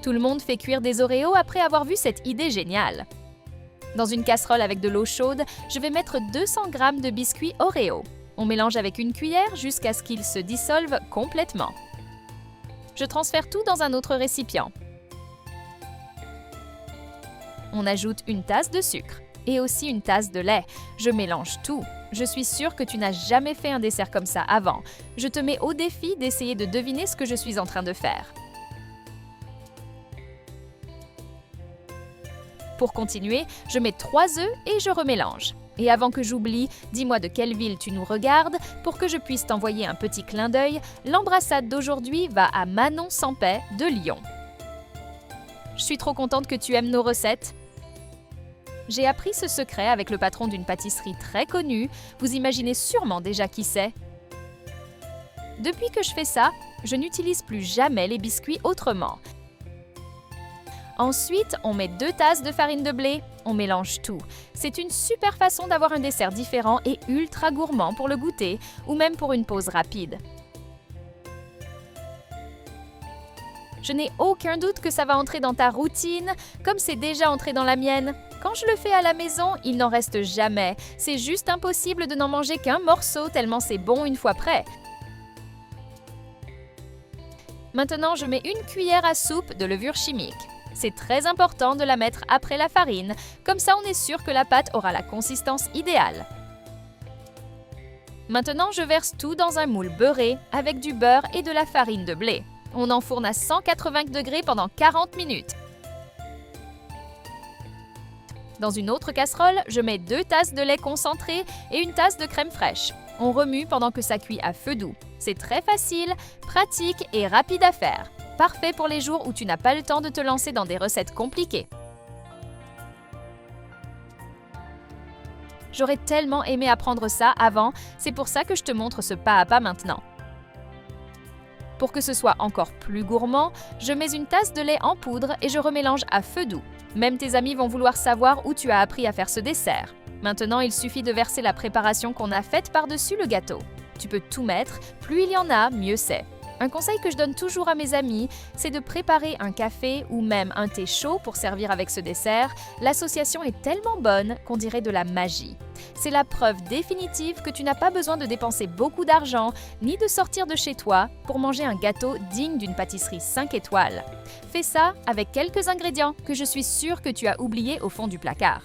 Tout le monde fait cuire des Oreos après avoir vu cette idée géniale. Dans une casserole avec de l'eau chaude, je vais mettre 200 g de biscuits Oreo. On mélange avec une cuillère jusqu'à ce qu'ils se dissolvent complètement. Je transfère tout dans un autre récipient. On ajoute une tasse de sucre et aussi une tasse de lait. Je mélange tout. Je suis sûre que tu n'as jamais fait un dessert comme ça avant. Je te mets au défi d'essayer de deviner ce que je suis en train de faire. Pour continuer, je mets 3 œufs et je remélange. Et avant que j'oublie, dis-moi de quelle ville tu nous regardes pour que je puisse t'envoyer un petit clin d'œil. L'embrassade d'aujourd'hui va à Manon Sampay de Lyon. Je suis trop contente que tu aimes nos recettes. J'ai appris ce secret avec le patron d'une pâtisserie très connue. Vous imaginez sûrement déjà qui c'est. Depuis que je fais ça, je n'utilise plus jamais les biscuits autrement. Ensuite, on met 2 tasses de farine de blé. On mélange tout. C'est une super façon d'avoir un dessert différent et ultra gourmand pour le goûter ou même pour une pause rapide. Je n'ai aucun doute que ça va entrer dans ta routine, comme c'est déjà entré dans la mienne. Quand je le fais à la maison, il n'en reste jamais. C'est juste impossible de n'en manger qu'un morceau tellement c'est bon une fois prêt. Maintenant, je mets une cuillère à soupe de levure chimique. C'est très important de la mettre après la farine, comme ça on est sûr que la pâte aura la consistance idéale. Maintenant, je verse tout dans un moule beurré avec du beurre et de la farine de blé. On enfourne à 180 degrés pendant 40 minutes. Dans une autre casserole, je mets 2 tasses de lait concentré et une tasse de crème fraîche. On remue pendant que ça cuit à feu doux. C'est très facile, pratique et rapide à faire. Parfait pour les jours où tu n'as pas le temps de te lancer dans des recettes compliquées. J'aurais tellement aimé apprendre ça avant, c'est pour ça que je te montre ce pas à pas maintenant. Pour que ce soit encore plus gourmand, je mets une tasse de lait en poudre et je remélange à feu doux. Même tes amis vont vouloir savoir où tu as appris à faire ce dessert. Maintenant, il suffit de verser la préparation qu'on a faite par-dessus le gâteau. Tu peux tout mettre, plus il y en a, mieux c'est. Un conseil que je donne toujours à mes amis, c'est de préparer un café ou même un thé chaud pour servir avec ce dessert. L'association est tellement bonne qu'on dirait de la magie. C'est la preuve définitive que tu n'as pas besoin de dépenser beaucoup d'argent ni de sortir de chez toi pour manger un gâteau digne d'une pâtisserie 5 étoiles. Fais ça avec quelques ingrédients que je suis sûre que tu as oubliés au fond du placard.